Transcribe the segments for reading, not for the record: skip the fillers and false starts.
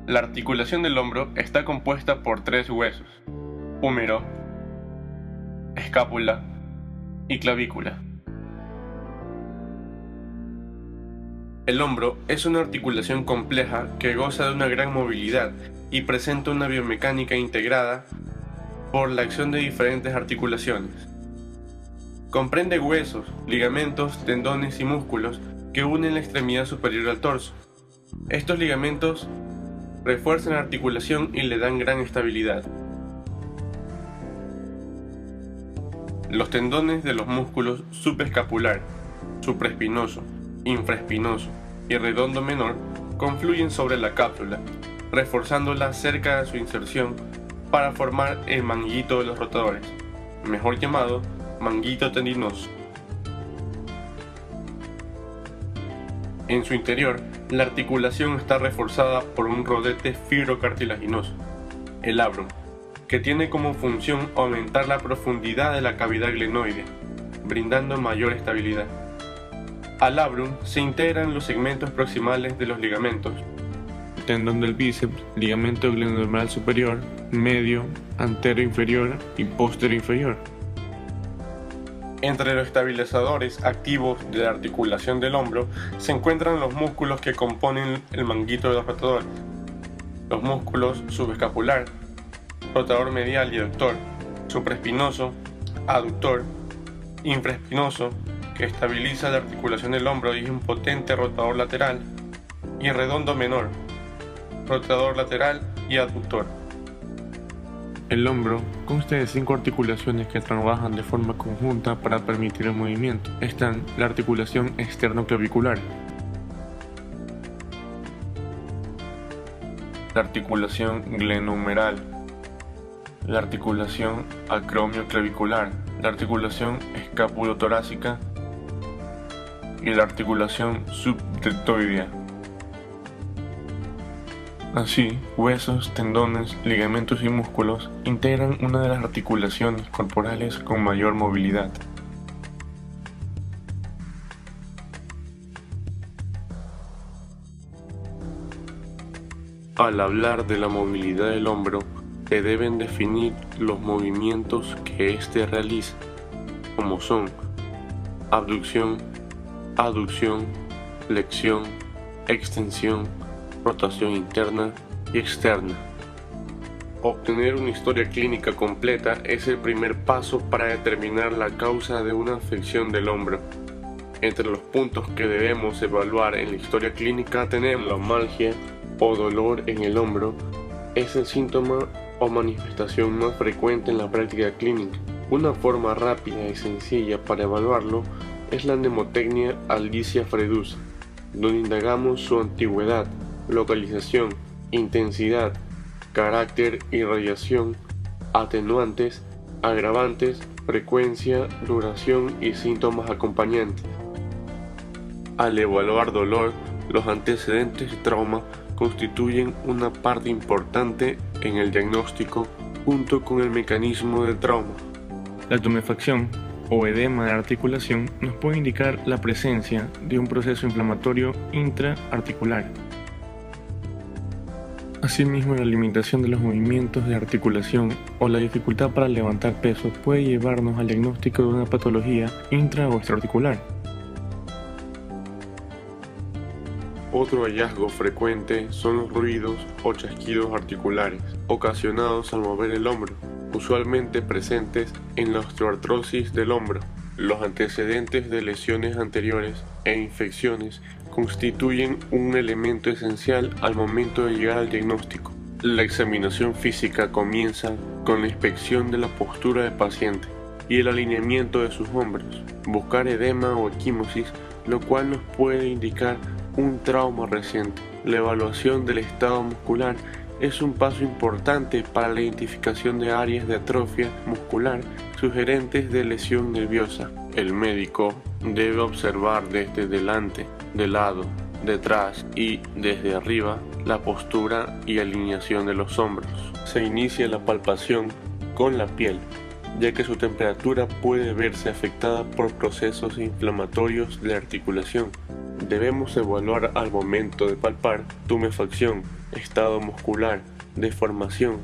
La articulación del hombro está compuesta por tres huesos: húmero, escápula y clavícula. El hombro es una articulación compleja que goza de una gran movilidad y presenta una biomecánica integrada por la acción de diferentes articulaciones. Comprende huesos, ligamentos, tendones y músculos que unen la extremidad superior al torso. Estos ligamentos refuerzan la articulación y le dan gran estabilidad. Los tendones de los músculos subescapular, supraespinoso, infraespinoso y redondo menor confluyen sobre la cápsula, reforzándola cerca de su inserción para formar el manguito de los rotadores, mejor llamado manguito tendinoso. En su interior, la articulación está reforzada por un rodete fibrocartilaginoso, el labrum, que tiene como función aumentar la profundidad de la cavidad glenoide, brindando mayor estabilidad. Al labrum se integran los segmentos proximales de los ligamentos: tendón del bíceps, ligamento glenohumeral superior, medio, anterior inferior y posterior inferior. Entre los estabilizadores activos de la articulación del hombro se encuentran los músculos que componen el manguito de los rotadores: los músculos subescapular, rotador medial y aductor, supraespinoso, aductor, infraespinoso, que estabiliza la articulación del hombro y es un potente rotador lateral, y redondo menor, rotador lateral y aductor. El hombro consta de 5 articulaciones que trabajan de forma conjunta para permitir el movimiento. Están la articulación externoclavicular, la articulación glenohumeral, la articulación acromioclavicular, la articulación escapulotorácica y la articulación subdeltoidea. Así, huesos, tendones, ligamentos y músculos integran una de las articulaciones corporales con mayor movilidad. Al hablar de la movilidad del hombro, se deben definir los movimientos que éste realiza, como son abducción, aducción, flexión, extensión, rotación interna y externa. Obtener una historia clínica completa es el primer paso para determinar la causa de una afección del hombro. Entre los puntos que debemos evaluar en la historia clínica tenemos la mialgia o dolor en el hombro. Es el síntoma o manifestación más frecuente en la práctica clínica. Una forma rápida y sencilla para evaluarlo es la mnemotecnia Alicia Fredusa, donde indagamos su antigüedad, localización, intensidad, carácter y radiación, atenuantes, agravantes, frecuencia, duración y síntomas acompañantes. Al evaluar dolor, los antecedentes de trauma constituyen una parte importante en el diagnóstico junto con el mecanismo del trauma. La tumefacción o edema de articulación nos puede indicar la presencia de un proceso inflamatorio intraarticular. Asimismo, la limitación de los movimientos de articulación o la dificultad para levantar peso puede llevarnos al diagnóstico de una patología intra o extraarticular. Otro hallazgo frecuente son los ruidos o chasquidos articulares, ocasionados al mover el hombro, usualmente presentes en la osteoartrosis del hombro. Los antecedentes de lesiones anteriores e infecciones constituyen un elemento esencial al momento de llegar al diagnóstico. La examinación física comienza con la inspección de la postura del paciente y el alineamiento de sus hombros, buscar edema o equimosis, lo cual nos puede indicar un trauma reciente. La evaluación del estado muscular es un paso importante para la identificación de áreas de atrofia muscular sugerentes de lesión nerviosa. El médico debe observar desde delante, de lado, detrás y desde arriba la postura y alineación de los hombros. Se inicia la palpación con la piel, ya que su temperatura puede verse afectada por procesos inflamatorios de la articulación. Debemos evaluar al momento de palpar tumefacción, estado muscular, deformación,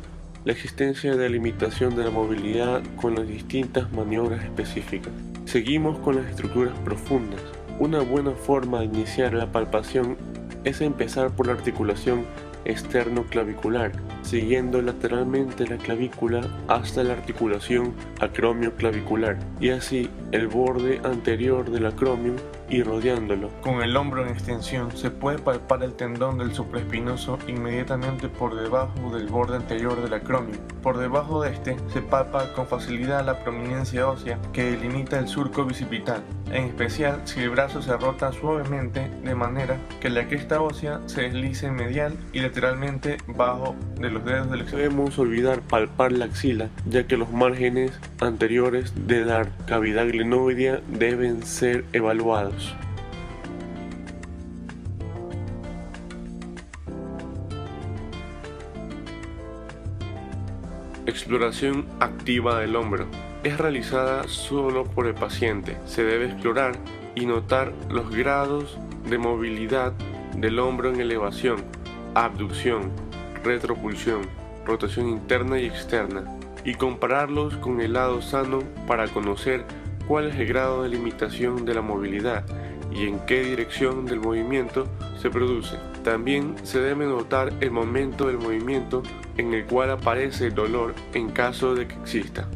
la existencia de limitación de la movilidad con las distintas maniobras específicas. Seguimos con las estructuras profundas. Una buena forma de iniciar la palpación es empezar por la articulación externo-clavicular, siguiendo lateralmente la clavícula hasta la articulación acromio-clavicular y así el borde anterior del acromio y rodeándolo. Con el hombro en extensión se puede palpar el tendón del supraespinoso inmediatamente por debajo del borde anterior del acromio. Por debajo de este se palpa con facilidad la prominencia ósea que delimita el surco bicipital, en especial si el brazo se rota suavemente de manera que la cresta ósea se deslice medial y lateralmente bajo de los dedos del extremo. No debemos olvidar palpar la axila, ya que los márgenes anteriores de la cavidad glenoidea deben ser evaluados. Exploración activa del hombro. Es realizada solo por el paciente. Se debe explorar y notar los grados de movilidad del hombro en elevación, abducción, retropulsión, rotación interna y externa, y compararlos con el lado sano para conocer cuál es el grado de limitación de la movilidad y en qué dirección del movimiento se produce. También se debe notar el momento del movimiento en el cual aparece el dolor en caso de que exista.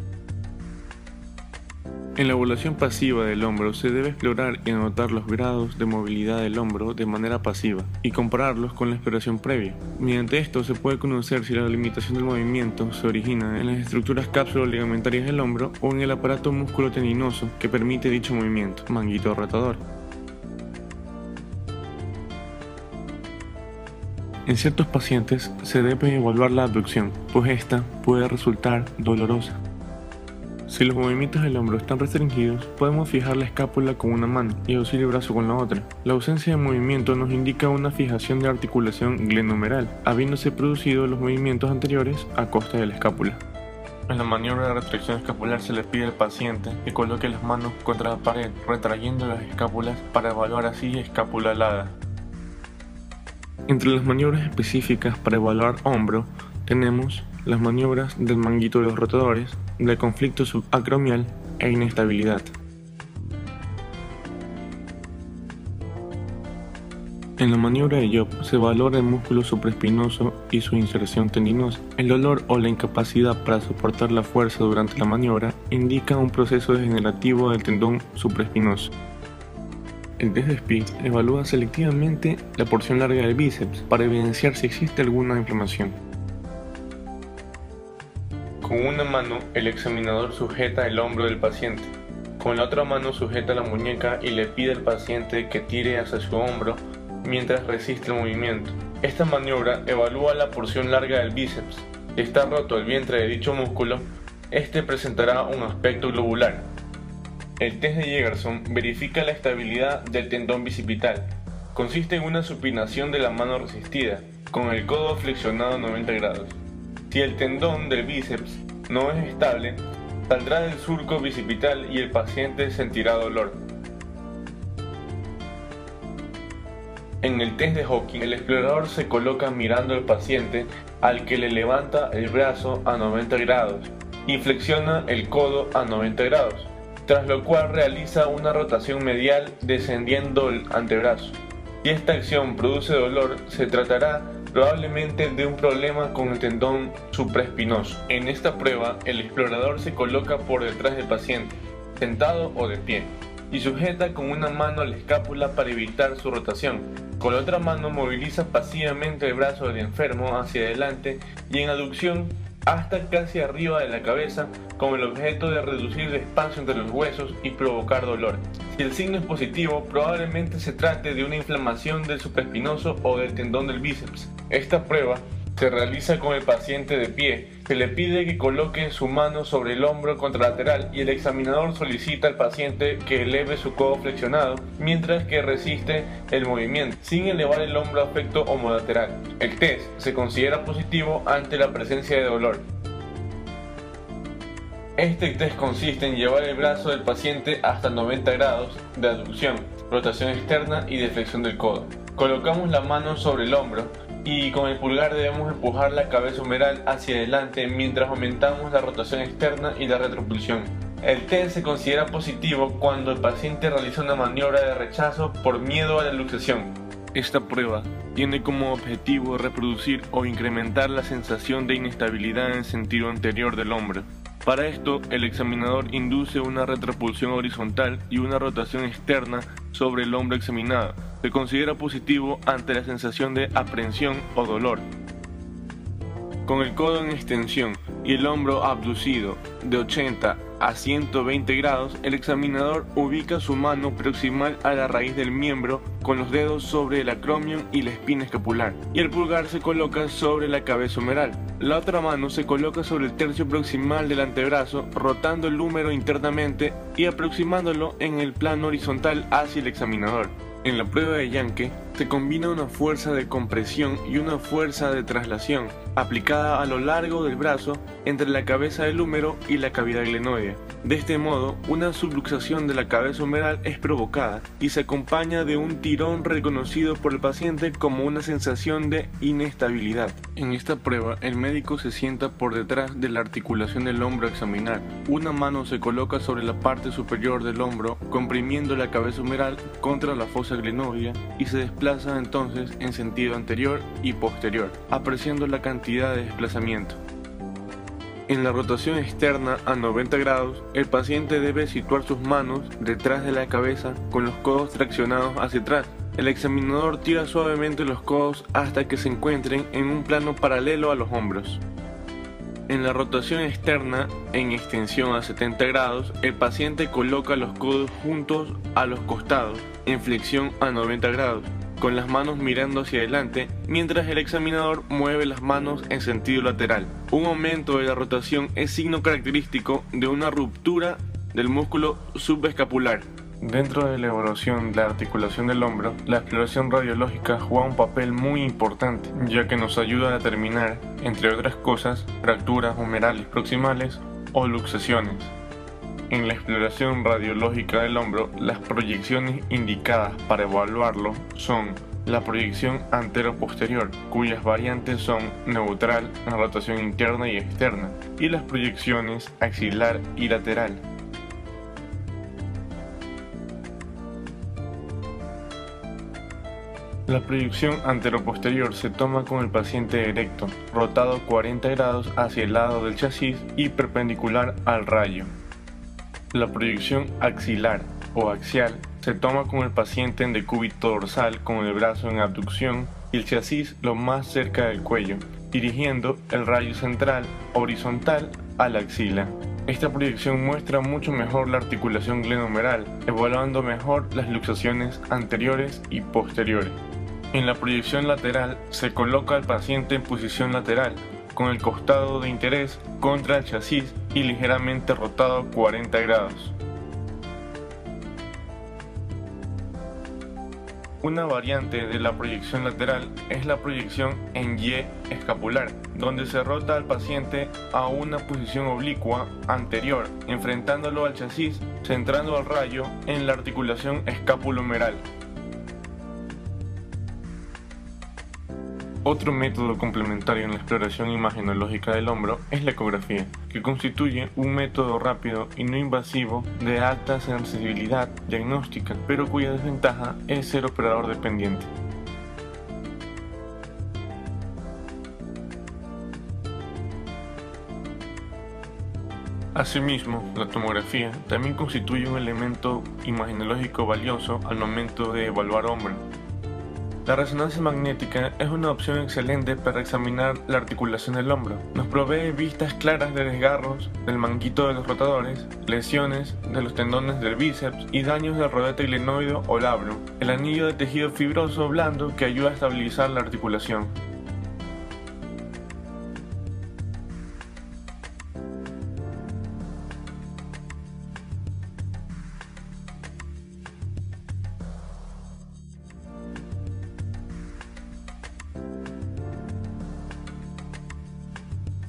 En la evaluación pasiva del hombro se debe explorar y anotar los grados de movilidad del hombro de manera pasiva y compararlos con la exploración previa. Mediante esto se puede conocer si la limitación del movimiento se origina en las estructuras cápsulo-ligamentarias del hombro o en el aparato músculo-tendinoso que permite dicho movimiento, manguito rotador. En ciertos pacientes se debe evaluar la abducción, pues esta puede resultar dolorosa. Si los movimientos del hombro están restringidos, podemos fijar la escápula con una mano y auxiliar el brazo con la otra. La ausencia de movimiento nos indica una fijación de articulación glenohumeral, habiéndose producido los movimientos anteriores a costa de la escápula. En la maniobra de retracción escapular se le pide al paciente que coloque las manos contra la pared, retrayendo las escápulas para evaluar así escápula alada. Entre las maniobras específicas para evaluar hombro, tenemos las maniobras del manguito de los rotadores, del conflicto subacromial e inestabilidad. En la maniobra de Job se valora el músculo supraespinoso y su inserción tendinosa. El dolor o la incapacidad para soportar la fuerza durante la maniobra indica un proceso degenerativo del tendón supraespinoso. El test de Speed evalúa selectivamente la porción larga del bíceps para evidenciar si existe alguna inflamación. Con una mano, el examinador sujeta el hombro del paciente. Con la otra mano sujeta la muñeca y le pide al paciente que tire hacia su hombro mientras resiste el movimiento. Esta maniobra evalúa la porción larga del bíceps. Si está roto el vientre de dicho músculo, este presentará un aspecto globular. El test de Jegerson verifica la estabilidad del tendón bicipital. Consiste en una supinación de la mano resistida, con el codo flexionado a 90 grados. Si el tendón del bíceps no es estable, saldrá del surco bicipital y el paciente sentirá dolor. En el test de Hawking, el explorador se coloca mirando al paciente al que le levanta el brazo a 90 grados y flexiona el codo a 90 grados, tras lo cual realiza una rotación medial descendiendo el antebrazo. Si esta acción produce dolor, se tratará probablemente de un problema con el tendón supraespinoso. En esta prueba, el explorador se coloca por detrás del paciente, sentado o de pie, y sujeta con una mano la escápula para evitar su rotación. Con la otra mano moviliza pasivamente el brazo del enfermo hacia adelante y en aducción hasta casi arriba de la cabeza, con el objeto de reducir el espacio entre los huesos y provocar dolor. Si el signo es positivo, probablemente se trate de una inflamación del supraespinoso o del tendón del bíceps. Esta prueba se realiza con el paciente de pie. Se le pide que coloque su mano sobre el hombro contralateral y el examinador solicita al paciente que eleve su codo flexionado mientras que resiste el movimiento, sin elevar el hombro a aspecto homolateral. El test se considera positivo ante la presencia de dolor. Este test consiste en llevar el brazo del paciente hasta 90 grados de aducción, rotación externa y de flexión del codo. Colocamos la mano sobre el hombro y con el pulgar debemos empujar la cabeza humeral hacia adelante mientras aumentamos la rotación externa y la retropulsión. El test se considera positivo cuando el paciente realiza una maniobra de rechazo por miedo a la luxación. Esta prueba tiene como objetivo reproducir o incrementar la sensación de inestabilidad en el sentido anterior del hombro. Para esto, el examinador induce una retropulsión horizontal y una rotación externa sobre el hombro examinado. Se considera positivo ante la sensación de aprensión o dolor. Con el codo en extensión y el hombro abducido de 80 a 120 grados, el examinador ubica su mano proximal a la raíz del miembro con los dedos sobre el acromion y la espina escapular, y el pulgar se coloca sobre la cabeza humeral. La otra mano se coloca sobre el tercio proximal del antebrazo, rotando el húmero internamente y aproximándolo en el plano horizontal hacia el examinador. En la prueba de Yankee se combina una fuerza de compresión y una fuerza de traslación aplicada a lo largo del brazo entre la cabeza del húmero y la cavidad glenoidea. De este modo, una subluxación de la cabeza humeral es provocada y se acompaña de un tirón reconocido por el paciente como una sensación de inestabilidad. En esta prueba, el médico se sienta por detrás de la articulación del hombro a examinar. Una mano se coloca sobre la parte superior del hombro, comprimiendo la cabeza humeral contra la fosa glenoidea y se desplaza entonces en sentido anterior y posterior, apreciando la cantidad de desplazamiento. En la rotación externa a 90 grados, el paciente debe situar sus manos detrás de la cabeza con los codos traccionados hacia atrás. El examinador tira suavemente los codos hasta que se encuentren en un plano paralelo a los hombros. En la rotación externa en extensión a 70 grados, el paciente coloca los codos juntos a los costados en flexión a 90 grados, con las manos mirando hacia adelante, mientras el examinador mueve las manos en sentido lateral. Un aumento de la rotación es signo característico de una ruptura del músculo subescapular. Dentro de la evaluación de la articulación del hombro, la exploración radiológica juega un papel muy importante, ya que nos ayuda a determinar, entre otras cosas, fracturas humerales proximales o luxaciones. En la exploración radiológica del hombro, las proyecciones indicadas para evaluarlo son la proyección antero-posterior, cuyas variantes son neutral, en rotación interna y externa, y las proyecciones axilar y lateral. La proyección antero-posterior se toma con el paciente erecto, rotado 40 grados hacia el lado del chasis y perpendicular al rayo. La proyección axilar o axial se toma con el paciente en decúbito dorsal con el brazo en abducción y el chasis lo más cerca del cuello, dirigiendo el rayo central horizontal a la axila. Esta proyección muestra mucho mejor la articulación glenohumeral, evaluando mejor las luxaciones anteriores y posteriores. En la proyección lateral se coloca al paciente en posición lateral, con el costado de interés contra el chasis y ligeramente rotado 40 grados. Una variante de la proyección lateral es la proyección en Y escapular, donde se rota al paciente a una posición oblicua anterior, enfrentándolo al chasis, centrando al rayo en la articulación escapulohumeral. Otro método complementario en la exploración imagenológica del hombro es la ecografía, que constituye un método rápido y no invasivo de alta sensibilidad diagnóstica, pero cuya desventaja es ser operador dependiente. Asimismo, la tomografía también constituye un elemento imagenológico valioso al momento de evaluar hombro. La resonancia magnética es una opción excelente para examinar la articulación del hombro. Nos provee vistas claras de desgarros del manguito de los rotadores, lesiones de los tendones del bíceps y daños del rodete glenoideo o labrum, el anillo de tejido fibroso blando que ayuda a estabilizar la articulación.